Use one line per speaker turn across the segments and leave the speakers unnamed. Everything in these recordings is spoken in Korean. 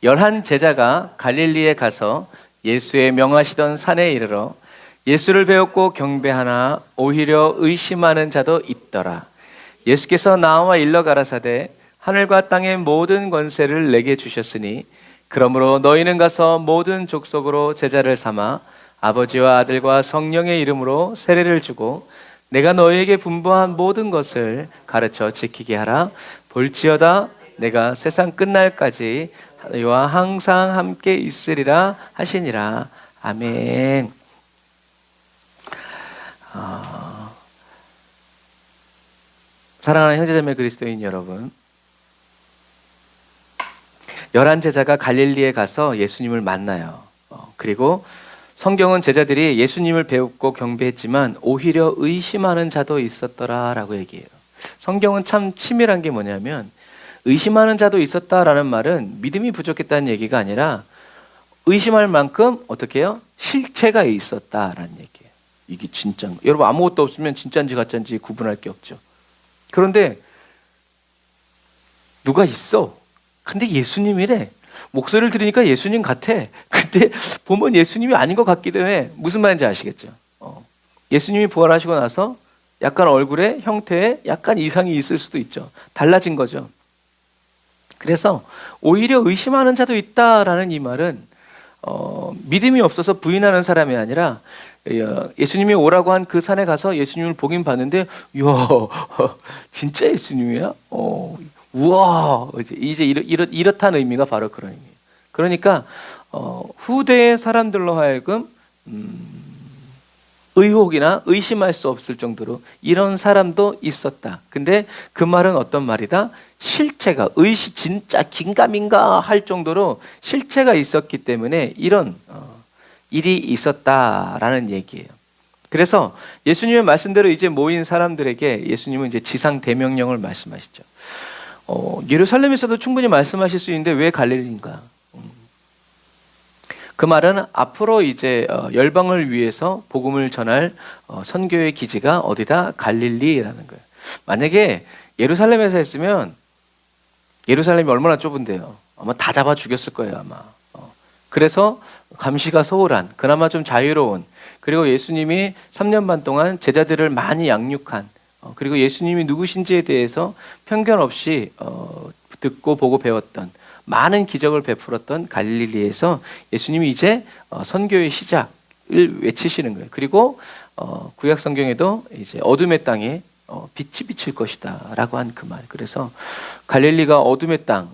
열한 제자가 갈릴리에 가서 예수의 명하시던 산에 이르러 예수를 배웠고 경배하나 오히려 의심하는 자도 있더라. 예수께서 나와 일러 가라사대 하늘과 땅의 모든 권세를 내게 주셨으니 그러므로 너희는 가서 모든 족속으로 제자를 삼아 아버지와 아들과 성령의 이름으로 세례를 주고 내가 너희에게 분부한 모든 것을 가르쳐 지키게 하라. 볼지어다 내가 세상 끝날까지 너희와 항상 함께 있으리라 하시니라. 아멘. 사랑하는 형제자매 그리스도인 여러분, 열한 제자가 갈릴리에 가서 예수님을 만나요. 그리고 성경은 제자들이 예수님을 배웠고 경배했지만 오히려 의심하는 자도 있었더라라고 얘기해요. 성경은 참 치밀한 게 뭐냐면 의심하는 자도 있었다라는 말은 믿음이 부족했다는 얘기가 아니라 의심할 만큼 어떻게 해요? 실체가 있었다라는 얘기예요. 이게 진짜인 거. 여러분 아무것도 없으면 진짜인지 가짜인지 구분할 게 없죠. 그런데 누가 있어. 근데 예수님이래. 목소리를 들으니까 예수님 같아. 근데 보면 예수님이 아닌 것 같기도 해. 무슨 말인지 아시겠죠? 예수님이 부활하시고 나서 약간 얼굴에 형태에 약간 이상이 있을 수도 있죠. 달라진 거죠. 그래서 오히려 의심하는 자도 있다라는 이 말은 믿음이 없어서 부인하는 사람이 아니라 예수님이 오라고 한 그 산에 가서 예수님을 보긴 봤는데 이야 진짜 예수님이야? 우와 이제 이렇다는 의미가 바로 그런 의미예요. 그러니까 후대의 사람들로 하여금 의혹이나 의심할 수 없을 정도로 이런 사람도 있었다. 근데 그 말은 어떤 말이다? 실체가 진짜 긴가민가 할 정도로 실체가 있었기 때문에 이런 일이 있었다라는 얘기예요. 그래서 예수님의 말씀대로 이제 모인 사람들에게 예수님은 이제 지상 대명령을 말씀하시죠. 예루살렘에서도 충분히 말씀하실 수 있는데 왜 갈릴리인가? 그 말은 앞으로 이제 열방을 위해서 복음을 전할 선교의 기지가 어디다? 갈릴리라는 거예요. 만약에 예루살렘에서 했으면 예루살렘이 얼마나 좁은데요. 아마 다 잡아 죽였을 거예요 아마. 그래서 감시가 소홀한, 그나마 좀 자유로운, 그리고 예수님이 3년 반 동안 제자들을 많이 양육한, 그리고 예수님이 누구신지에 대해서 편견 없이 듣고 보고 배웠던, 많은 기적을 베풀었던 갈릴리에서 예수님이 이제 선교의 시작을 외치시는 거예요. 그리고 구약 성경에도 이제 어둠의 땅에 빛이 비칠 것이다라고 한 그 말. 그래서 갈릴리가 어둠의 땅,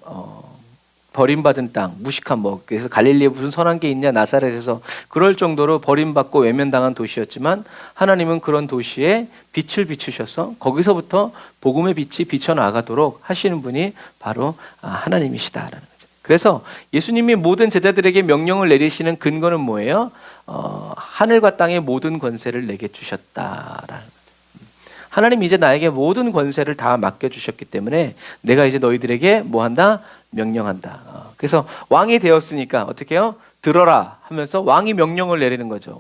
버림받은 땅, 무식한 그래서 갈릴리에 무슨 선한 게 있냐 나사렛에서 그럴 정도로 버림받고 외면당한 도시였지만 하나님은 그런 도시에 빛을 비추셔서 거기서부터 복음의 빛이 비쳐나가도록 하시는 분이 바로 하나님이시다라는 거죠. 그래서 예수님이 모든 제자들에게 명령을 내리시는 근거는 뭐예요? 하늘과 땅의 모든 권세를 내게 주셨다라는 거죠. 하나님이 이제 나에게 모든 권세를 다 맡겨주셨기 때문에 내가 이제 너희들에게 뭐 한다? 명령한다. 그래서 왕이 되었으니까 어떻게 해요? 들어라 하면서 왕이 명령을 내리는 거죠.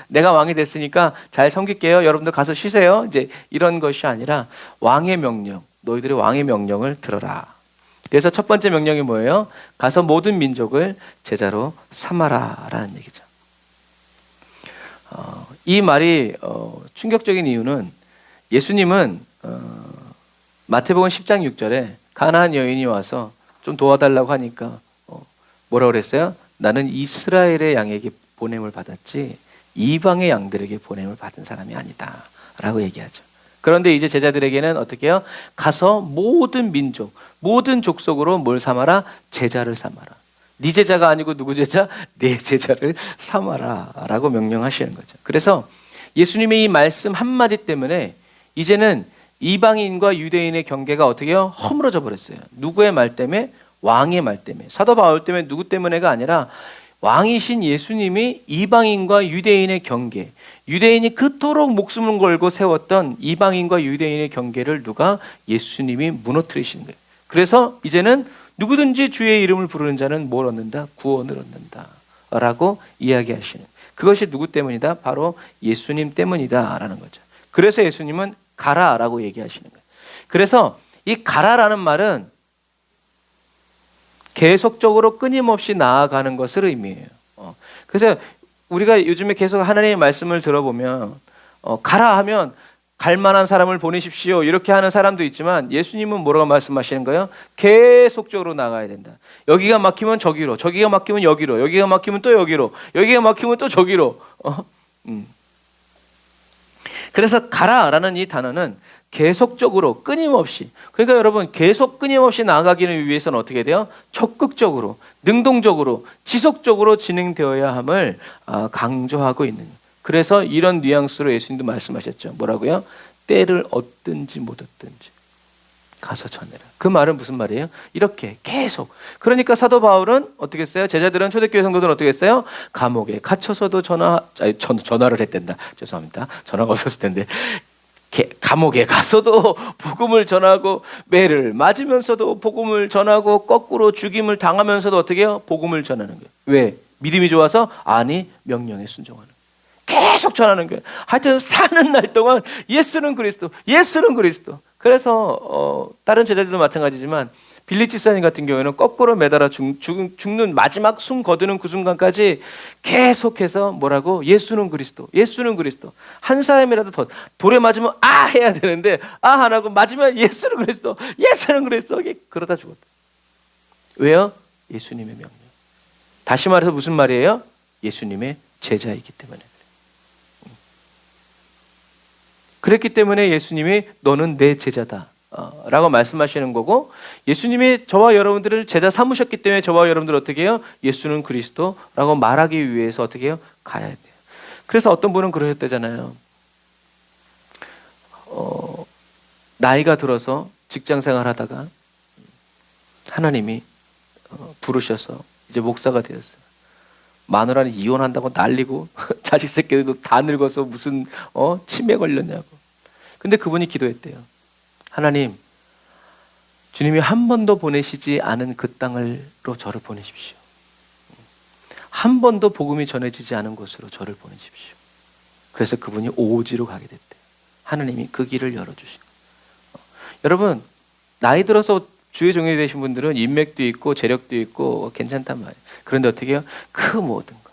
내가 왕이 됐으니까 잘 섬길게요. 여러분들 가서 쉬세요. 이제 이런 것이 아니라 왕의 명령, 너희들의 왕의 명령을 들어라. 그래서 첫 번째 명령이 뭐예요? 가서 모든 민족을 제자로 삼아라라는 얘기죠. 이 말이 충격적인 이유는 예수님은 마태복음 10장 6절에 가나안 여인이 와서 좀 도와달라고 하니까 뭐라고 그랬어요? 나는 이스라엘의 양에게 보냄을 받았지 이방의 양들에게 보냄을 받은 사람이 아니다 라고 얘기하죠. 그런데 이제 제자들에게는 어떻게 해요? 가서 모든 민족, 모든 족속으로 뭘 삼아라? 제자를 삼아라. 네 제자가 아니고 누구 제자? 내 제자를 삼아라 라고 명령하시는 거죠. 그래서 예수님의 이 말씀 한마디 때문에 이제는 이방인과 유대인의 경계가 어떻게 해요? 허물어져 버렸어요. 누구의 말 때문에? 왕의 말 때문에. 사도 바울 때문에 누구 때문에가 아니라 왕이신 예수님이 이방인과 유대인의 경계, 유대인이 그토록 목숨을 걸고 세웠던 이방인과 유대인의 경계를 누가? 예수님이 무너뜨리시는 거예요. 그래서 이제는 누구든지 주의 이름을 부르는 자는 뭘 얻는다? 구원을 얻는다 라고 이야기하시는, 그것이 누구 때문이다? 바로 예수님 때문이다 라는 거죠. 그래서 예수님은 가라라고 얘기하시는 거예요. 그래서 이 가라라는 말은 계속적으로 끊임없이 나아가는 것을 의미해요. 그래서 우리가 요즘에 계속 하나님의 말씀을 들어보면 가라 하면 갈 만한 사람을 보내십시오 이렇게 하는 사람도 있지만 예수님은 뭐라고 말씀하시는 거예요? 계속적으로 나가야 된다. 여기가 막히면 저기로, 저기가 막히면 여기로, 여기가 막히면 또 여기로, 여기가 막히면 또 저기로. 그래서 가라라는 이 단어는 계속적으로 끊임없이, 그러니까 여러분 계속 끊임없이 나아가기를 위해서는 어떻게 돼요? 적극적으로, 능동적으로, 지속적으로 진행되어야 함을 강조하고 있는. 그래서 이런 뉘앙스로 예수님도 말씀하셨죠. 뭐라고요? 때를 얻든지 못 얻든지 가서 전해라. 그 말은 무슨 말이에요? 이렇게 계속. 그러니까 사도 바울은 어떻게 했어요? 제자들은, 초대교회 성도들은 어떻게 했어요? 감옥에 갇혀서도 전화를 했댄다. 죄송합니다. 전화가 없었을 텐데. 감옥에 가서도 복음을 전하고, 매를 맞으면서도 복음을 전하고, 거꾸로 죽임을 당하면서도 어떻게 해요? 복음을 전하는 거예요. 왜? 믿음이 좋아서? 아니, 명령에 순종하는 거예요. 계속 전하는 거예요. 하여튼 사는 날 동안 예수는 그리스도, 예수는 그리스도. 그래서 다른 제자들도 마찬가지지만 빌립 집사님 같은 경우에는 거꾸로 매달아 죽는 마지막 숨 거두는 그 순간까지 계속해서 뭐라고? 예수는 그리스도, 예수는 그리스도. 한 사람이라도 더 돌에 맞으면 아 해야 되는데 아 안 하고 맞으면 예수는 그리스도, 예수는 그리스도. 그러다 죽었다. 왜요? 예수님의 명령. 다시 말해서 무슨 말이에요? 예수님의 제자이기 때문에. 그랬기 때문에 예수님이 너는 내 제자다 라고 말씀하시는 거고, 예수님이 저와 여러분들을 제자 삼으셨기 때문에 저와 여러분들 어떻게 해요? 예수는 그리스도라고 말하기 위해서 어떻게 해요? 가야 돼요. 그래서 어떤 분은 그러셨다잖아요. 나이가 들어서 직장생활 하다가 하나님이 부르셔서 이제 목사가 되었어요. 마누라는 이혼한다고 난리고 자식 새끼들도 다 늙어서 무슨 치매 걸렸냐고. 근데 그분이 기도했대요. 하나님, 주님이 한 번도 보내시지 않은 그 땅으로 저를 보내십시오. 한 번도 복음이 전해지지 않은 곳으로 저를 보내십시오. 그래서 그분이 오지로 가게 됐대요. 하나님이 그 길을 열어주신 거예요. 여러분, 나이 들어서 주의 종이 되신 분들은 인맥도 있고 재력도 있고 괜찮단 말이에요. 그런데 어떻게 해요? 그 모든 거.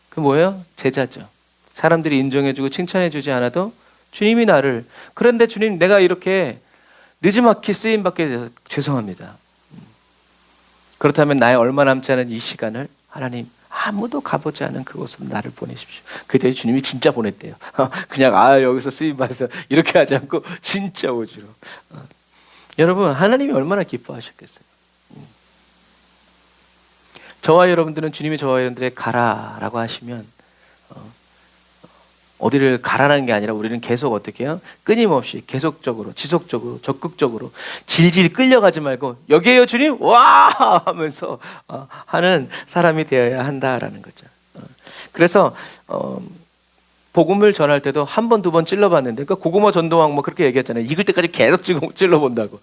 그 뭐예요? 제자죠. 사람들이 인정해주고 칭찬해주지 않아도 주님이 나를, 그런데 주님 내가 이렇게 늦지막히 쓰임받게 돼서 죄송합니다. 그렇다면 나의 얼마 남지 않은 이 시간을 하나님 아무도 가보지 않은 그곳으로 나를 보내십시오. 그때 주님이 진짜 보냈대요. 그냥 여기서 쓰임받아서 이렇게 하지 않고 진짜 오지로. 여러분, 하나님이 얼마나 기뻐하셨겠어요. 저와 여러분들은 주님이 저와 여러분들의 가라라고 하시면 어디를 가라는 게 아니라 우리는 계속 어떻게 해요? 끊임없이 계속적으로 지속적으로 적극적으로 질질 끌려가지 말고 여기에요 주님 와 하면서 하는 사람이 되어야 한다라는 거죠. 그래서 복음을 전할 때도 한 번, 두 번 찔러봤는데, 그러니까 고구마 전도왕 뭐 그렇게 얘기했잖아요. 익을 때까지 계속 찔러본다고.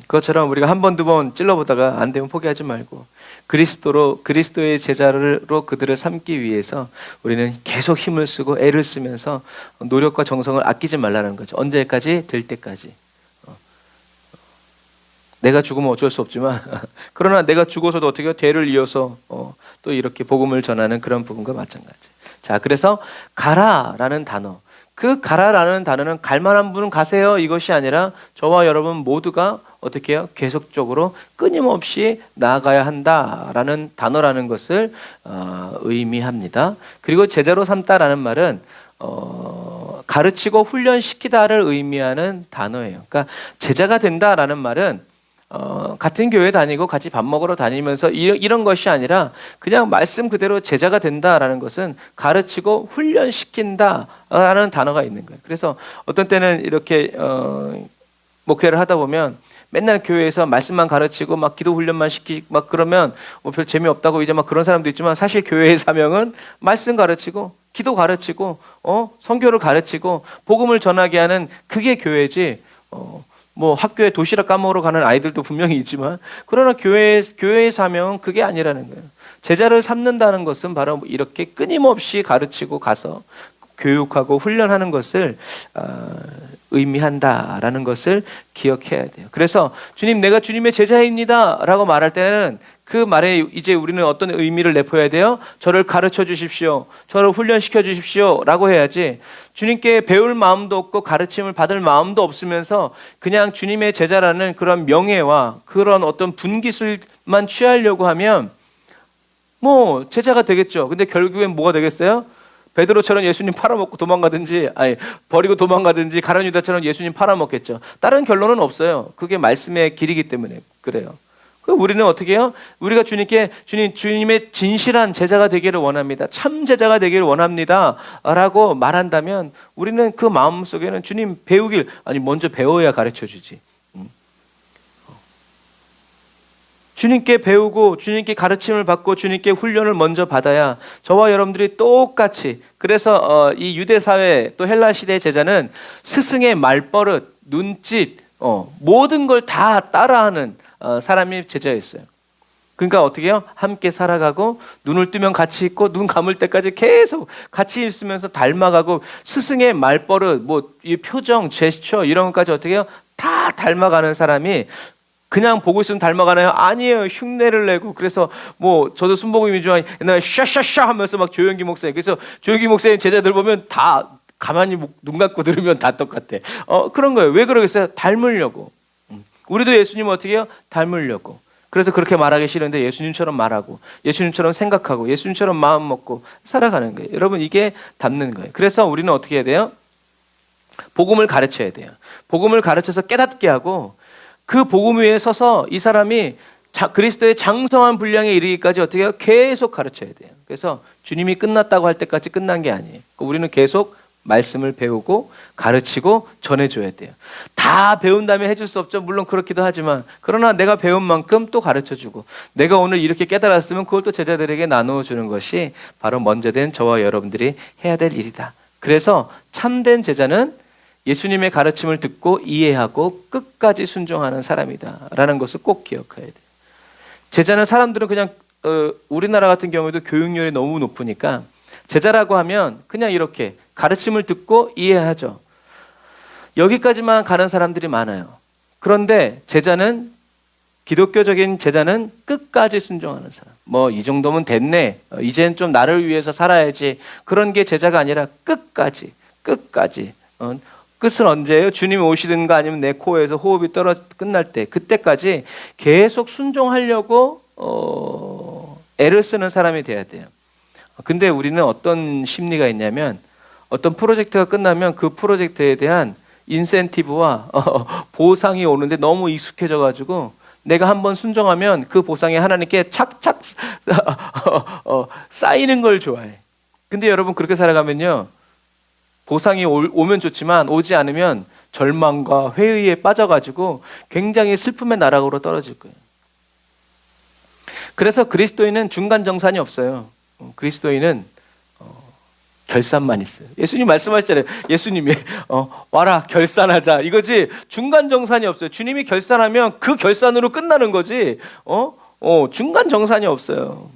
그것처럼 우리가 한 번, 두 번 찔러보다가 안 되면 포기하지 말고 그리스도의 제자로 그들을 삼기 위해서 우리는 계속 힘을 쓰고 애를 쓰면서 노력과 정성을 아끼지 말라는 거죠. 언제까지? 될 때까지. 내가 죽으면 어쩔 수 없지만 그러나 내가 죽어서도 어떻게 대를 이어서 또 이렇게 복음을 전하는 그런 부분과 마찬가지. 자, 그래서 가라라는 단어, 그 가라라는 단어는 갈 만한 분은 가세요 이것이 아니라 저와 여러분 모두가 어떻게 해요? 계속적으로 끊임없이 나아가야 한다라는 단어라는 것을 의미합니다. 그리고 제자로 삼다라는 말은 가르치고 훈련시키다를 의미하는 단어예요. 그러니까 제자가 된다라는 말은 같은 교회 다니고 같이 밥 먹으러 다니면서 이런 것이 아니라 그냥 말씀 그대로 제자가 된다라는 것은 가르치고 훈련시킨다라는 단어가 있는 거예요. 그래서 어떤 때는 이렇게 목회를 하다 보면 맨날 교회에서 말씀만 가르치고 막 기도 훈련만 시키고 막 그러면 뭐 별 재미없다고 이제 막 그런 사람도 있지만, 사실 교회의 사명은 말씀 가르치고 기도 가르치고 선교를 가르치고 복음을 전하게 하는 그게 교회지. 뭐 학교에 도시락 까먹으러 가는 아이들도 분명히 있지만, 그러나 교회의 사명은 그게 아니라는 거예요. 제자를 삼는다는 것은 바로 이렇게 끊임없이 가르치고 가서 교육하고 훈련하는 것을 의미한다라는 것을 기억해야 돼요. 그래서 주님, 내가 주님의 제자입니다라고 말할 때는 그 말에 이제 우리는 어떤 의미를 내포해야 돼요? 저를 가르쳐 주십시오. 저를 훈련시켜 주십시오. 라고 해야지, 주님께 배울 마음도 없고 가르침을 받을 마음도 없으면서 그냥 주님의 제자라는 그런 명예와 그런 어떤 분기술만 취하려고 하면 뭐 제자가 되겠죠. 근데 결국엔 뭐가 되겠어요? 베드로처럼 예수님 팔아먹고 도망가든지, 아니 버리고 도망가든지, 가룟 유다처럼 예수님 팔아먹겠죠. 다른 결론은 없어요. 그게 말씀의 길이기 때문에 그래요. 우리는 어떻게 해요? 우리가 주님께 주님의 진실한 제자가 되기를 원합니다. 참 제자가 되기를 원합니다. 라고 말한다면 우리는 그 마음속에는 주님 배우길, 아니 먼저 배워야 가르쳐 주지. 주님께 배우고 주님께 가르침을 받고 주님께 훈련을 먼저 받아야 저와 여러분들이 똑같이, 그래서 이 유대 사회 또 헬라 시대의 제자는 스승의 말버릇, 눈짓, 모든 걸 다 따라하는 사람이 제자였어요. 그러니까 어떻게 해요? 함께 살아가고 눈을 뜨면 같이 있고 눈 감을 때까지 계속 같이 있으면서 닮아가고, 스승의 말버릇, 뭐 이 표정, 제스처 이런 것까지 어떻게 해요? 다 닮아가는 사람이 그냥 보고 있으면 닮아가나요? 아니에요. 흉내를 내고. 그래서 뭐 저도 순복음이지만 옛날에 샤샤샤 하면서 막 조용기 목사님, 그래서 조용기 목사님 제자들 보면 다 가만히 눈 감고 들으면 다 똑같아. 그런 거예요. 왜 그러겠어요? 닮으려고. 우리도 예수님 어떻게 해요? 닮으려고. 그래서 그렇게 말하기 싫은데 예수님처럼 말하고, 예수님처럼 생각하고, 예수님처럼 마음 먹고 살아가는 거예요. 여러분, 이게 닮는 거예요. 그래서 우리는 어떻게 해야 돼요? 복음을 가르쳐야 돼요. 복음을 가르쳐서 깨닫게 하고, 그 복음 위에 서서 이 사람이 그리스도의 장성한 분량에 이르기까지 어떻게 해요? 계속 가르쳐야 돼요. 그래서 주님이 끝났다고 할 때까지 끝난 게 아니에요. 우리는 계속 말씀을 배우고 가르치고 전해줘야 돼요. 다 배운 다음에 해줄 수 없죠. 물론 그렇기도 하지만, 그러나 내가 배운 만큼 또 가르쳐주고, 내가 오늘 이렇게 깨달았으면 그걸 또 제자들에게 나누어주는 것이 바로 먼저 된 저와 여러분들이 해야 될 일이다. 그래서 참된 제자는 예수님의 가르침을 듣고 이해하고 끝까지 순종하는 사람이다 라는 것을 꼭 기억해야 돼요. 제자는, 사람들은 그냥 우리나라 같은 경우에도 교육열이 너무 높으니까 제자라고 하면 그냥 이렇게 가르침을 듣고 이해하죠. 여기까지만 가는 사람들이 많아요. 그런데 제자는, 기독교적인 제자는 끝까지 순종하는 사람. 뭐 이 정도면 됐네, 이제는 좀 나를 위해서 살아야지, 그런 게 제자가 아니라 끝까지. 끝은 언제예요? 주님이 오시든가 아니면 내 코에서 호흡이 끝날 때, 그때까지 계속 순종하려고 애를 쓰는 사람이 돼야 돼요. 근데 우리는 어떤 심리가 있냐면, 어떤 프로젝트가 끝나면 그 프로젝트에 대한 인센티브와 보상이 오는데 너무 익숙해져가지고 내가 한번 순종하면 그 보상이 하나님께 착착 쌓이는 걸 좋아해. 근데 여러분, 그렇게 살아가면요, 보상이 오면 좋지만 오지 않으면 절망과 회의에 빠져가지고 굉장히 슬픔의 나락으로 떨어질 거예요. 그래서 그리스도인은 중간 정산이 없어요. 그리스도인은 결산만 있어요. 예수님 말씀하시잖아요. 예수님이 와라 결산하자 이거지, 중간 정산이 없어요. 주님이 결산하면 그 결산으로 끝나는 거지 중간 정산이 없어요.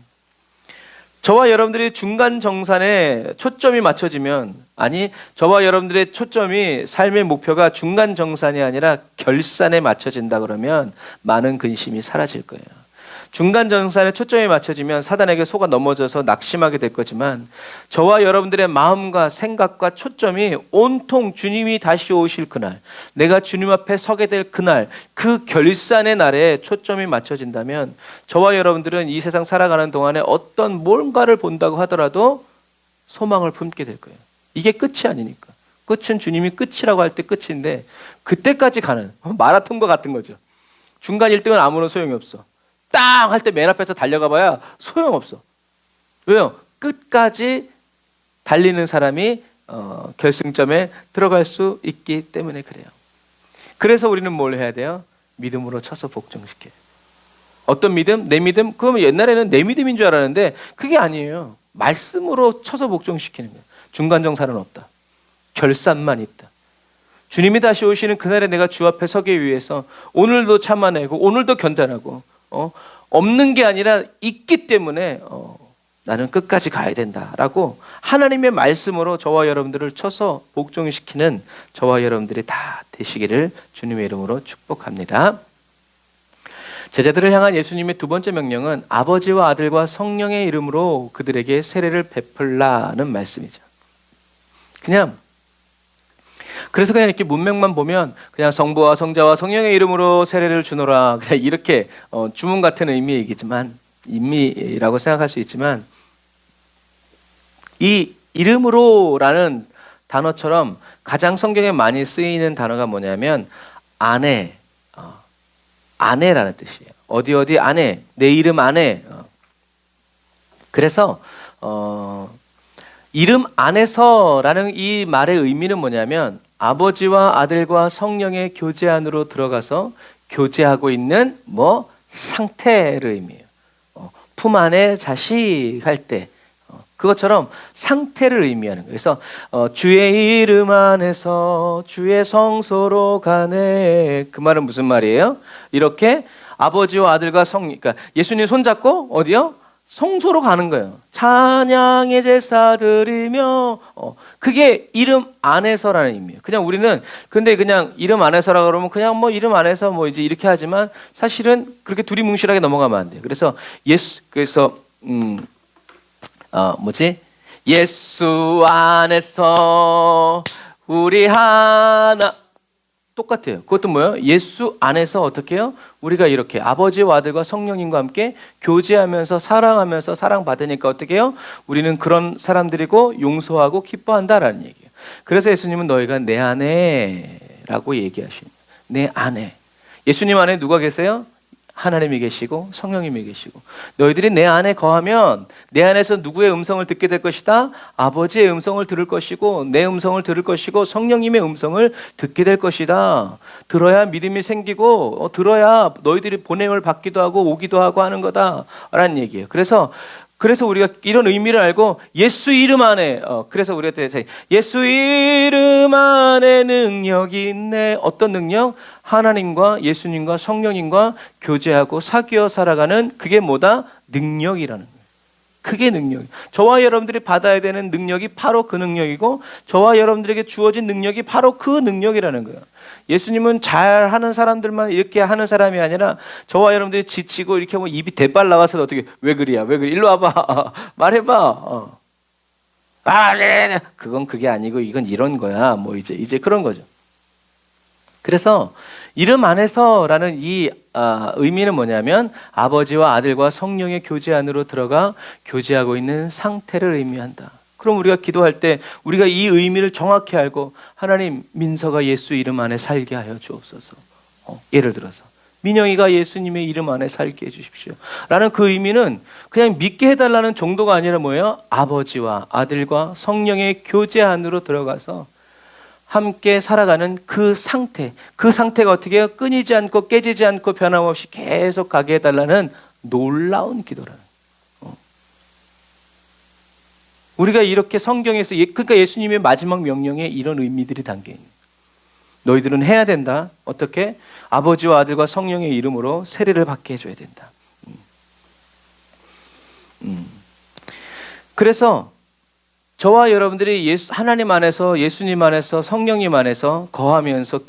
저와 여러분들이 중간 정산에 초점이 맞춰지면, 아니 저와 여러분들의 초점이, 삶의 목표가 중간 정산이 아니라 결산에 맞춰진다 그러면 많은 근심이 사라질 거예요. 중간 정산에 초점이 맞춰지면 사단에게 속아 넘어져서 낙심하게 될 거지만, 저와 여러분들의 마음과 생각과 초점이 온통 주님이 다시 오실 그날, 내가 주님 앞에 서게 될 그날, 그 결산의 날에 초점이 맞춰진다면 저와 여러분들은 이 세상 살아가는 동안에 어떤 뭔가를 본다고 하더라도 소망을 품게 될 거예요. 이게 끝이 아니니까. 끝은 주님이 끝이라고 할 때 끝인데, 그때까지 가는 마라톤과 같은 거죠. 중간 1등은 아무런 소용이 없어. 땅 할 때 맨 앞에서 달려가 봐야 소용없어. 왜요? 끝까지 달리는 사람이 결승점에 들어갈 수 있기 때문에 그래요. 그래서 우리는 뭘 해야 돼요? 믿음으로 쳐서 복종시켜요. 어떤 믿음? 내 믿음? 그러면 옛날에는 내 믿음인 줄 알았는데 그게 아니에요. 말씀으로 쳐서 복종시키는 거예요. 중간 정산은 없다. 결산만 있다. 주님이 다시 오시는 그날에 내가 주 앞에 서기 위해서 오늘도 참아내고 오늘도 견뎌내고 없는 게 아니라 있기 때문에 나는 끝까지 가야 된다라고 하나님의 말씀으로 저와 여러분들을 쳐서 복종시키는 저와 여러분들이 다 되시기를 주님의 이름으로 축복합니다. 제자들을 향한 예수님의 두 번째 명령은 아버지와 아들과 성령의 이름으로 그들에게 세례를 베풀라는 말씀이죠. 그래서 그냥 이렇게 문맥만 보면 그냥 성부와 성자와 성령의 이름으로 세례를 주노라, 그냥 이렇게 주문 같은 의미라고 생각할 수 있지만, 이 이름으로라는 단어처럼 가장 성경에 많이 쓰이는 단어가 뭐냐면 아내, 아내라는 뜻이에요. 어디 아내, 내 이름 아내. 그래서 이름 안에서라는 이 말의 의미는 뭐냐면 아버지와 아들과 성령의 교제 안으로 들어가서 교제하고 있는 상태를 의미해요. 품 안에 자식 할 때 그것처럼 상태를 의미하는 거예요. 그래서 주의 이름 안에서 주의 성소로 가네. 그 말은 무슨 말이에요? 이렇게 아버지와 아들과 그러니까 예수님 손잡고 어디요? 성소로 가는 거예요. 찬양의 제사 드리며, 그게 이름 안에서라는 의미예요. 그냥 우리는 근데 그냥 이름 안에서라 그러면 그냥 이름 안에서 이제 이렇게 하지만 사실은 그렇게 두리뭉실하게 넘어가면 안 돼요. 그래서 예수 안에서 우리 하나, 똑같아요. 그것도 뭐예요? 예수 안에서 어떻게 해요? 우리가 이렇게 아버지와 아들과 성령님과 함께 교제하면서 사랑하면서 사랑받으니까 어떻게 해요? 우리는 그런 사람들이고 용서하고 기뻐한다라는 얘기예요. 그래서 예수님은 너희가 내 안에라고 얘기하시는, 내 안에. 예수님 안에 누가 계세요? 하나님이 계시고 성령님이 계시고, 너희들이 내 안에 거하면 내 안에서 누구의 음성을 듣게 될 것이다? 아버지의 음성을 들을 것이고 내 음성을 들을 것이고 성령님의 음성을 듣게 될 것이다. 들어야 믿음이 생기고 들어야 너희들이 보냄을 받기도 하고 오기도 하고 하는 거다 라는 얘기예요. 그래서 우리가 이런 의미를 알고 예수 이름 안에, 그래서 우리가 예수 이름 안에 능력이 있네. 어떤 능력? 하나님과 예수님과 성령님과 교제하고 사귀어 살아가는, 그게 뭐다? 능력이라는 거예요. 그게 능력. 저와 여러분들이 받아야 되는 능력이 바로 그 능력이고, 저와 여러분들에게 주어진 능력이 바로 그 능력이라는 거예요. 예수님은 잘하는 사람들만 이렇게 하는 사람이 아니라 저와 여러분들이 지치고 이렇게 하면 입이 대빨 나와서 어떻게 왜 그리야? 일로 와봐. 말해봐. 네. 그건 그게 아니고 이건 이런 거야. 이제 그런 거죠. 그래서 이름 안에서라는 이 의미는 뭐냐면 아버지와 아들과 성령의 교제 안으로 들어가 교제하고 있는 상태를 의미한다. 그럼 우리가 기도할 때 우리가 이 의미를 정확히 알고, 하나님, 민서가 예수 이름 안에 살게 하여 주옵소서. 예를 들어서 민영이가 예수님의 이름 안에 살게 해주십시오 라는 그 의미는 그냥 믿게 해달라는 정도가 아니라 뭐예요? 아버지와 아들과 성령의 교제 안으로 들어가서 함께 살아가는 그 상태가 어떻게 해요? 끊이지 않고 깨지지 않고 변함없이 계속 가게 해달라는 놀라운 기도라는. 우리가 이렇게 성경에서, 그러니까 예수님의 마지막 명령에 이런 의미들이 담겨있는, 너희들은 해야 된다. 어떻게? 아버지와 아들과 성령의 이름으로 세례를 받게 해줘야 된다. 그래서 저와 여러분들이 하나님 안에서, 예수님 안에서, 성령님 안에서 거하면서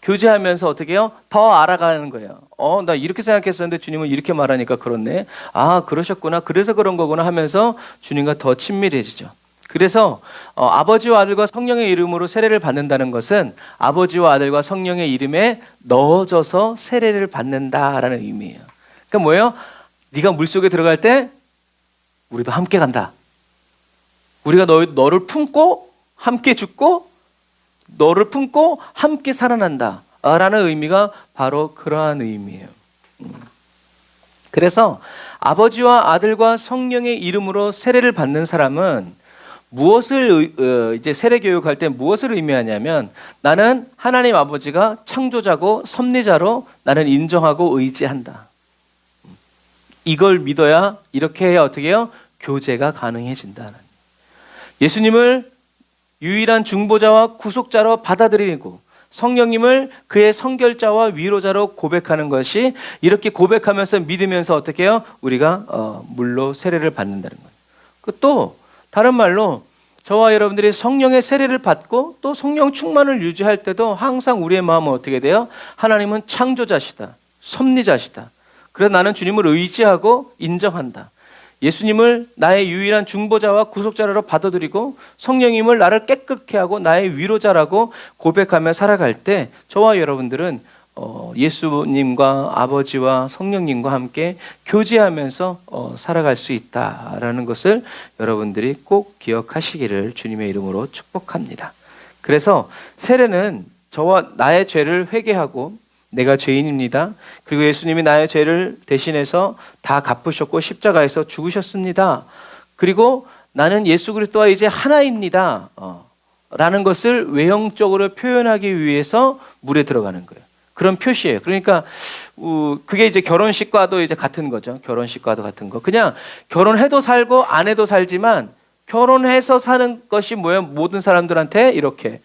교제하면서 어떻게 해요? 더 알아가는 거예요. 나 이렇게 생각했었는데 주님은 이렇게 말하니까 그렇네. 그러셨구나. 그래서 그런 거구나 하면서 주님과 더 친밀해지죠. 그래서 아버지와 아들과 성령의 이름으로 세례를 받는다는 것은 아버지와 아들과 성령의 이름에 넣어져서 세례를 받는다라는 의미예요. 그러니까 뭐예요? 네가 물속에 들어갈 때 우리도 함께 간다. 우리가 너를 품고 함께 죽고 너를 품고 함께 살아난다 라는 의미가 바로 그러한 의미예요. 그래서 아버지와 아들과 성령의 이름으로 세례를 받는 사람은 무엇을 이제 세례 교육할 때 무엇을 의미하냐면, 나는 하나님 아버지가 창조자고 섭리자로 나는 인정하고 의지한다. 이걸 믿어야, 이렇게 해야 어떻게 해요? 교제가 가능해진다. 예수님을 유일한 중보자와 구속자로 받아들이고 성령님을 그의 성결자와 위로자로 고백하는 것이, 이렇게 고백하면서 믿으면서 어떻게 해요? 우리가 물로 세례를 받는다는 거예요. 또 다른 말로 저와 여러분들이 성령의 세례를 받고 또 성령 충만을 유지할 때도 항상 우리의 마음은 어떻게 돼요? 하나님은 창조자시다, 섭리자시다. 그래서 나는 주님을 의지하고 인정한다. 예수님을 나의 유일한 중보자와 구속자로 받아들이고 성령님을 나를 깨끗게 하고 나의 위로자라고 고백하며 살아갈 때 저와 여러분들은 예수님과 아버지와 성령님과 함께 교제하면서 살아갈 수 있다라는 것을 여러분들이 꼭 기억하시기를 주님의 이름으로 축복합니다. 그래서 세례는 저와 나의 죄를 회개하고 내가 죄인입니다. 그리고 예수님이 나의 죄를 대신해서 다 갚으셨고 십자가에서 죽으셨습니다. 그리고 나는 예수 그리스도와 이제 하나입니다. 라는 것을 외형적으로 표현하기 위해서 물에 들어가는 거예요. 그런 표시예요. 그러니까 그게 이제 결혼식과도 이제 같은 거죠. 결혼식과도 같은 거. 그냥 결혼해도 살고 안 해도 살지만 결혼해서 사는 것이 뭐예요? 모든 사람들한테 이렇게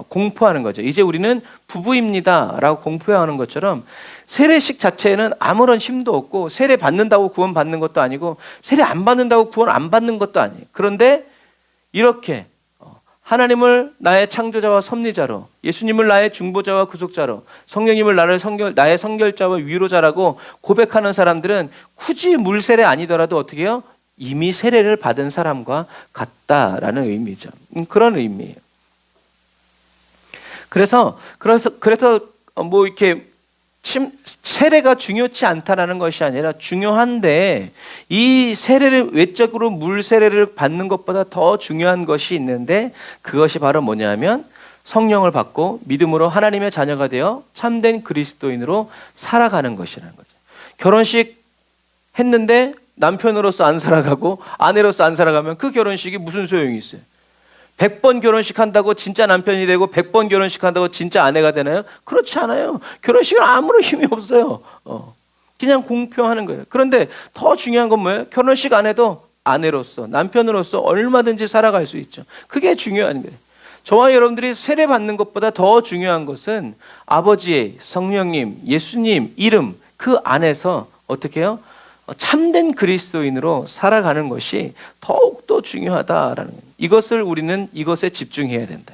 공포하는 거죠. 이제 우리는 부부입니다 라고 공포하는 것처럼 세례식 자체에는 아무런 힘도 없고 세례 받는다고 구원 받는 것도 아니고 세례 안 받는다고 구원 안 받는 것도 아니에요. 그런데 이렇게 하나님을 나의 창조자와 섭리자로, 예수님을 나의 중보자와 구속자로, 성령님을 나의 성결자와 위로자라고 고백하는 사람들은 굳이 물 세례 아니더라도 어떻게 해요? 이미 세례를 받은 사람과 같다라는 의미죠. 그런 의미예요. 그래서 뭐 이렇게 세례가 중요치 않다라는 것이 아니라 중요한데, 이 세례를 외적으로 물 세례를 받는 것보다 더 중요한 것이 있는데, 그것이 바로 뭐냐면 성령을 받고 믿음으로 하나님의 자녀가 되어 참된 그리스도인으로 살아가는 것이라는 거죠. 결혼식 했는데 남편으로서 안 살아가고 아내로서 안 살아가면 그 결혼식이 무슨 소용이 있어요? 100번 결혼식 한다고 진짜 남편이 되고 100번 결혼식 한다고 진짜 아내가 되나요? 그렇지 않아요. 결혼식은 아무런 힘이 없어요. 그냥 공표하는 거예요. 그런데 더 중요한 건 뭐예요? 결혼식 안 해도 아내로서, 남편으로서 얼마든지 살아갈 수 있죠. 그게 중요한 거예요. 저와 여러분들이 세례 받는 것보다 더 중요한 것은 아버지의, 성령님, 예수님 이름 그 안에서 어떻게 해요? 참된 그리스도인으로 살아가는 것이 더욱더 중요하다라는 거예요. 우리는 이것에 집중해야 된다.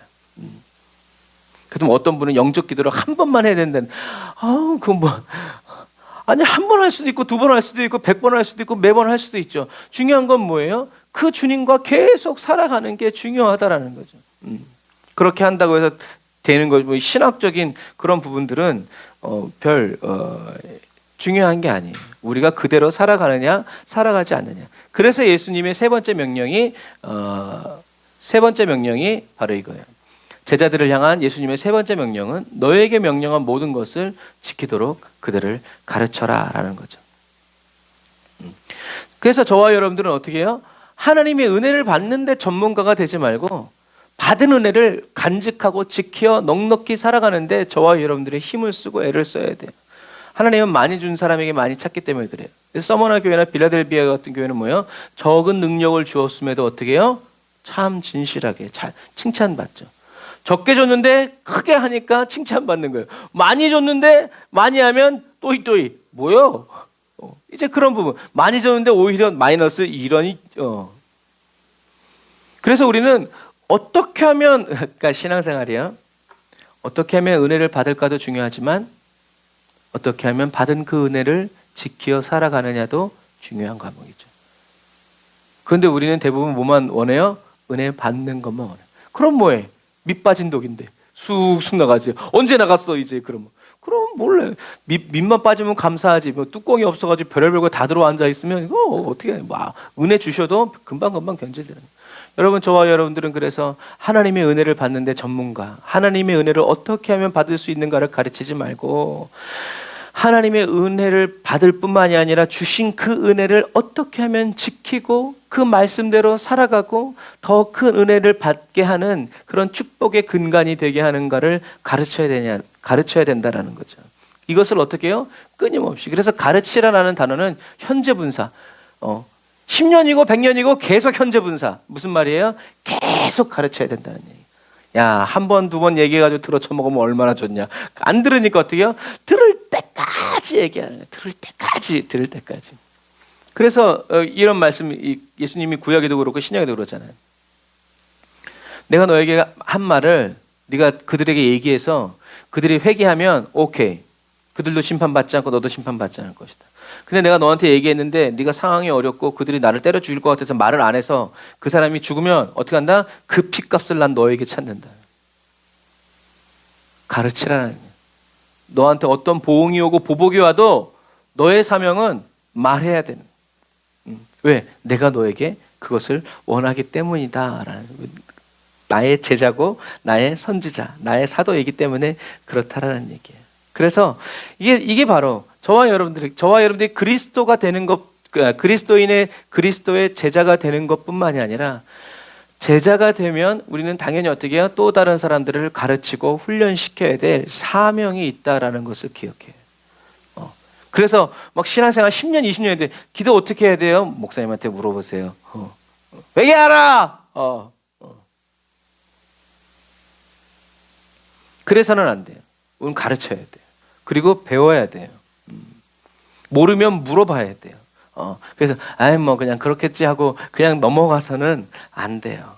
그럼 어떤 분은 영적 기도를 한 번만 해야 된다는. 아니 한 번 할 수도 있고 두 번 할 수도 있고 100번 할 수도 있고 매번 할 수도 있죠. 중요한 건 뭐예요? 그 주님과 계속 살아가는 게 중요하다라는 거죠. 그렇게 한다고 해서 되는 거죠. 신학적인 그런 부분들은 중요한 게 아니에요. 우리가 그대로 살아가느냐, 살아가지 않느냐. 그래서 예수님의 세 번째 명령이 바로 이거예요. 제자들을 향한 예수님의 세 번째 명령은 너에게 명령한 모든 것을 지키도록 그들을 가르쳐라라는 거죠. 그래서 저와 여러분들은 어떻게 해요? 하나님의 은혜를 받는데 전문가가 되지 말고 받은 은혜를 간직하고 지켜 넉넉히 살아가는데 저와 여러분들의 힘을 쓰고 애를 써야 돼요. 하나님은 많이 준 사람에게 많이 찾기 때문에 그래요. 서머나 교회나 빌라델비아 같은 교회는 뭐예요? 적은 능력을 주었음에도 어떻게 해요? 참 진실하게 잘 칭찬받죠. 적게 줬는데 크게 하니까 칭찬받는 거예요. 많이 줬는데 많이 하면 또이 뭐요? 이제 그런 부분. 많이 줬는데 오히려 마이너스 이런 그래서 우리는 어떻게 하면, 그러니까 신앙생활이요, 어떻게 하면 은혜를 받을까도 중요하지만 어떻게 하면 받은 그 은혜를 지켜 살아가느냐도 중요한 과목이죠. 그런데 우리는 대부분 뭐만 원해요? 은혜 받는 것만 원해요. 그럼 뭐해? 밑 빠진 독인데 쑥쑥 나가지. 언제 나갔어 이제 그러면? 그럼 몰래 밑만 빠지면 감사하지. 뭐 뚜껑이 없어가지고 별의별 거 다 들어 앉아 있으면 이거 어떻게 해? 은혜 주셔도 금방 견질되는 거예요. 여러분, 저와 여러분들은 그래서 하나님의 은혜를 받는데 전문가, 하나님의 은혜를 어떻게 하면 받을 수 있는가를 가르치지 말고 하나님의 은혜를 받을 뿐만이 아니라 주신 그 은혜를 어떻게 하면 지키고 그 말씀대로 살아가고 더 큰 은혜를 받게 하는 그런 축복의 근간이 되게 하는가를 가르쳐야 된다라는 거죠. 이것을 어떻게 해요? 끊임없이. 그래서 가르치라라는 단어는 현재 분사. 10년이고 100년이고 계속 현재 분사. 무슨 말이에요? 계속 가르쳐야 된다는 얘기. 야, 한 번, 두 번 얘기해가지고 들어쳐 먹으면 얼마나 좋냐. 안 들으니까 어떻게 해요? 들을 때까지 얘기하는 거예요. 들을 때까지. 그래서 이런 말씀, 예수님이 구약에도 그렇고 신약에도 그렇잖아요. 내가 너에게 한 말을 네가 그들에게 얘기해서 그들이 회개하면 오케이. 그들도 심판받지 않고 너도 심판받지 않을 것이다. 근데 내가 너한테 얘기했는데 네가 상황이 어렵고 그들이 나를 때려 죽일 것 같아서 말을 안 해서 그 사람이 죽으면 어떻게 한다? 그 핏값을 난 너에게 찾는다. 가르치라는 거야. 너한테 어떤 보응이 오고 보복이 와도 너의 사명은 말해야 되는 거야. 왜? 내가 너에게 그것을 원하기 때문이다. 나의 제자고 나의 선지자, 나의 사도이기 때문에 그렇다라는 얘기예요. 그래서 이게 바로 저와 여러분들이 그리스도가 되는 것, 그리스도의 제자가 되는 것뿐만이 아니라 제자가 되면 우리는 당연히 어떻게 해요? 또 다른 사람들을 가르치고 훈련시켜야 될 사명이 있다라는 것을 기억해요. 그래서 막 신앙생활 10년, 20년 했는데 기도 어떻게 해야 돼요? 목사님한테 물어보세요. 회개하라! 그래서는 안 돼요. 우리는 가르쳐야 돼요. 그리고 배워야 돼요. 모르면 물어봐야 돼요. 그래서 뭐 그냥 그렇겠지 하고 그냥 넘어가서는 안 돼요.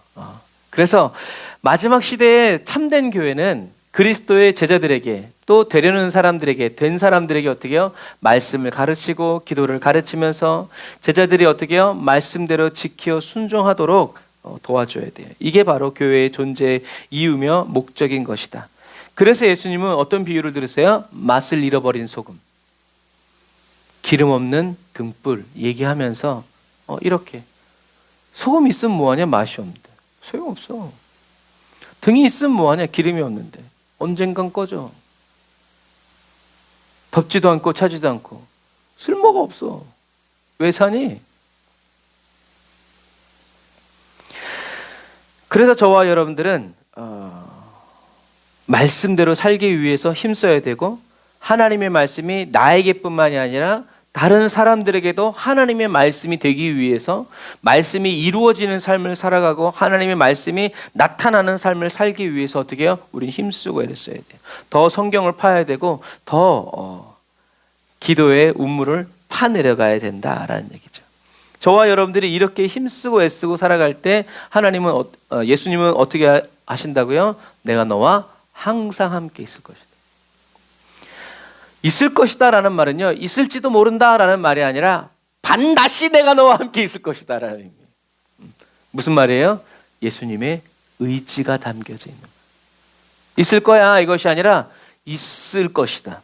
그래서 마지막 시대에 참된 교회는 그리스도의 제자들에게 또 되려는 사람들에게 된 사람들에게 어떻게 해요? 말씀을 가르치고 기도를 가르치면서 제자들이 어떻게 해요? 말씀대로 지켜 순종하도록 도와줘야 돼요. 이게 바로 교회의 존재의 이유며 목적인 것이다. 그래서 예수님은 어떤 비유를 들으세요? 맛을 잃어버린 소금, 기름 없는 등불 얘기하면서 이렇게 소금 있으면 뭐하냐? 맛이 없는데 소용없어. 등이 있으면 뭐하냐? 기름이 없는데 언젠간 꺼져. 덥지도 않고 차지도 않고 쓸모가 없어. 왜 사니? 그래서 저와 여러분들은 말씀대로 살기 위해서 힘써야 되고 하나님의 말씀이 나에게뿐만이 아니라 다른 사람들에게도 하나님의 말씀이 되기 위해서 말씀이 이루어지는 삶을 살아가고 하나님의 말씀이 나타나는 삶을 살기 위해서 어떻게 해요? 우리는 힘쓰고 애를 써야 돼요. 더 성경을 파야 되고 더 기도의 우물을 파내려가야 된다라는 얘기죠. 저와 여러분들이 이렇게 힘쓰고 애쓰고 살아갈 때 하나님은 예수님은 어떻게 하신다고요? 내가 너와 항상 함께 있을 것이다. 있을 것이다 라는 말은요, 있을지도 모른다 라는 말이 아니라 반드시 내가 너와 함께 있을 것이다 라는 의미. 무슨 말이에요? 예수님의 의지가 담겨져 있는 거예요. 있을 거야 이것이 아니라 있을 것이다.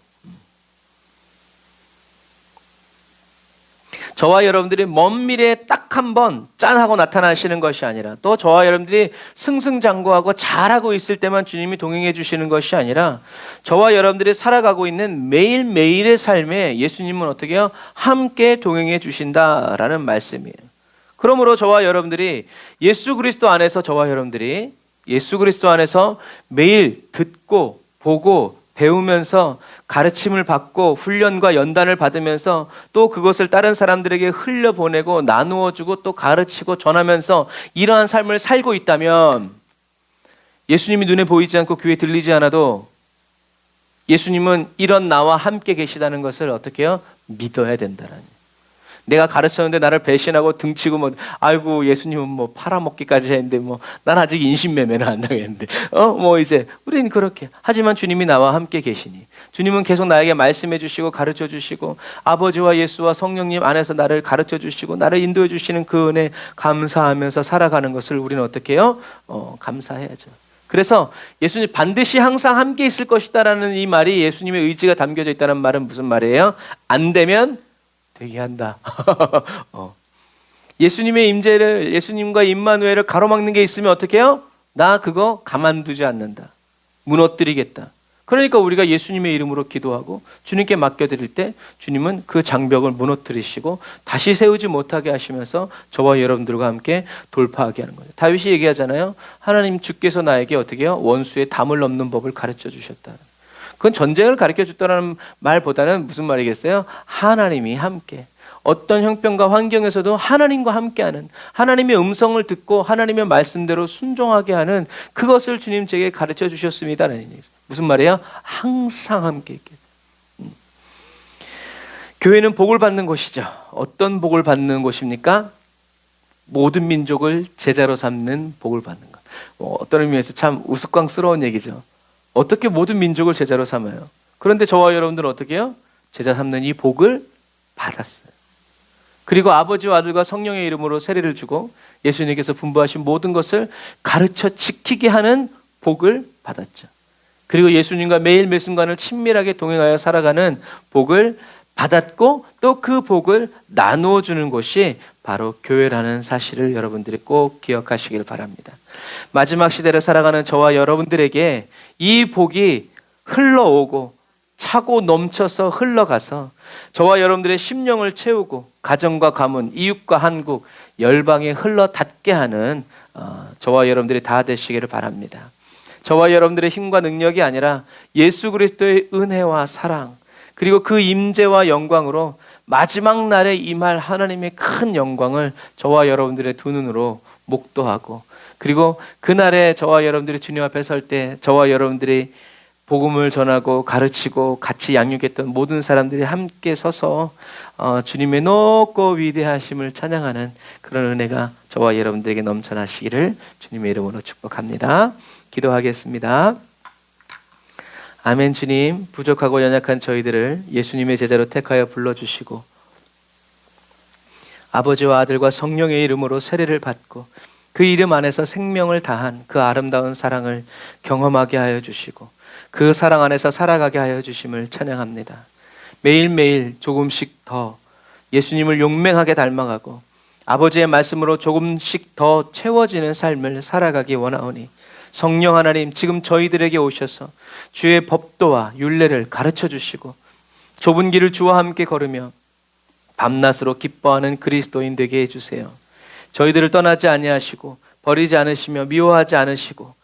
저와 여러분들이 먼 미래에 딱 한 번 짠 하고 나타나시는 것이 아니라 또 저와 여러분들이 승승장구하고 잘하고 있을 때만 주님이 동행해 주시는 것이 아니라 저와 여러분들이 살아가고 있는 매일매일의 삶에 예수님은 어떻게 해요? 함께 동행해 주신다라는 말씀이에요. 그러므로 저와 여러분들이 예수 그리스도 안에서 매일 듣고 보고 배우면서 가르침을 받고 훈련과 연단을 받으면서 또 그것을 다른 사람들에게 흘려보내고 나누어주고 또 가르치고 전하면서 이러한 삶을 살고 있다면 예수님이 눈에 보이지 않고 귀에 들리지 않아도 예수님은 이런 나와 함께 계시다는 것을 어떻게 해요? 믿어야 된다는 거예요. 내가 가르쳤는데 나를 배신하고 등치고 뭐 아이고 예수님은 뭐 팔아먹기까지 했는데 뭐 난 아직 인신매매는 안 당했는데 뭐 이제 우리는 그렇게 하지만 주님이 나와 함께 계시니 주님은 계속 나에게 말씀해 주시고 가르쳐 주시고 아버지와 예수와 성령님 안에서 나를 가르쳐 주시고 나를 인도해 주시는 그 은혜 감사하면서 살아가는 것을 우리는 어떻게 해요? 감사해야죠. 그래서 예수님 반드시 항상 함께 있을 것이다라는 이 말이 예수님의 의지가 담겨져 있다는 말은 무슨 말이에요? 안 되면 되게 한다. 예수님의 임재를 예수님과 임마누엘을 가로막는 게 있으면 어떻게 해요? 나 그거 가만두지 않는다. 무너뜨리겠다. 그러니까 우리가 예수님의 이름으로 기도하고 주님께 맡겨드릴 때 주님은 그 장벽을 무너뜨리시고 다시 세우지 못하게 하시면서 저와 여러분들과 함께 돌파하게 하는 거예요. 다윗이 얘기하잖아요. 하나님 주께서 나에게 어떻게 해요? 원수의 담을 넘는 법을 가르쳐 주셨다. 그건 전쟁을 가르쳐 줬다는 말보다는 무슨 말이겠어요? 하나님이 함께 어떤 형편과 환경에서도 하나님과 함께하는, 하나님의 음성을 듣고 하나님의 말씀대로 순종하게 하는 그것을 주님 제게 가르쳐 주셨습니다. 무슨 말이에요? 항상 함께 있게. 교회는 복을 받는 곳이죠. 어떤 복을 받는 곳입니까? 모든 민족을 제자로 삼는 복을 받는 것. 어떤 의미에서 참 우스꽝스러운 얘기죠. 어떻게 모든 민족을 제자로 삼아요? 그런데 저와 여러분들은 어떻게 해요? 제자 삼는 이 복을 받았어요. 그리고 아버지와 아들과 성령의 이름으로 세례를 주고 예수님께서 분부하신 모든 것을 가르쳐 지키게 하는 복을 받았죠. 그리고 예수님과 매일 매 순간을 친밀하게 동행하여 살아가는 복을 받았고, 또 그 복을 나누어 주는 곳이 바로 교회라는 사실을 여러분들이 꼭 기억하시길 바랍니다. 마지막 시대를 살아가는 저와 여러분들에게 이 복이 흘러오고 차고 넘쳐서 흘러가서 저와 여러분들의 심령을 채우고 가정과 가문, 이웃과 한국, 열방에 흘러닿게 하는 저와 여러분들이 다 되시기를 바랍니다. 저와 여러분들의 힘과 능력이 아니라 예수 그리스도의 은혜와 사랑, 그리고 그 임재와 영광으로 마지막 날에 임할 하나님의 큰 영광을 저와 여러분들의 두 눈으로 목도하고, 그리고 그날에 저와 여러분들이 주님 앞에 설 때 저와 여러분들이 복음을 전하고 가르치고 같이 양육했던 모든 사람들이 함께 서서 주님의 높고 위대하심을 찬양하는 그런 은혜가 저와 여러분들에게 넘쳐나시기를 주님의 이름으로 축복합니다. 기도하겠습니다. 아멘. 주님, 부족하고 연약한 저희들을 예수님의 제자로 택하여 불러주시고 아버지와 아들과 성령의 이름으로 세례를 받고 그 이름 안에서 생명을 다한 그 아름다운 사랑을 경험하게 하여 주시고 그 사랑 안에서 살아가게 하여 주심을 찬양합니다. 매일매일 조금씩 더 예수님을 용맹하게 닮아가고 아버지의 말씀으로 조금씩 더 채워지는 삶을 살아가기 원하오니 성령 하나님, 지금 저희들에게 오셔서 주의 법도와 율례를 가르쳐 주시고 좁은 길을 주와 함께 걸으며 밤낮으로 기뻐하는 그리스도인 되게 해주세요. 저희들을 떠나지 아니하시고 버리지 않으시며 미워하지 않으시고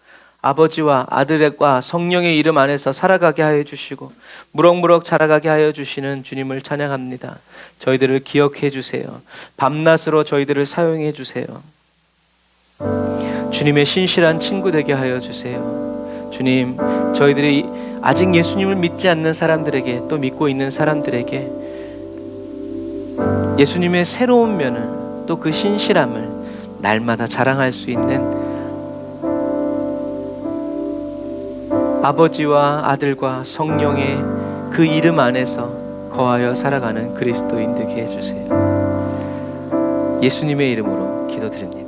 아버지와 아들과 성령의 이름 안에서 살아가게 하여 주시고 무럭무럭 자라가게 하여 주시는 주님을 찬양합니다. 저희들을 기억해 주세요. 밤낮으로 저희들을 사용해 주세요. 주님의 신실한 친구 되게 하여 주세요. 주님, 저희들이 아직 예수님을 믿지 않는 사람들에게, 또 믿고 있는 사람들에게 예수님의 새로운 면을, 또 그 신실함을 날마다 자랑할 수 있는 아버지와 아들과 성령의 그 이름 안에서 거하여 살아가는 그리스도인 되게 해주세요. 예수님의 이름으로 기도드립니다.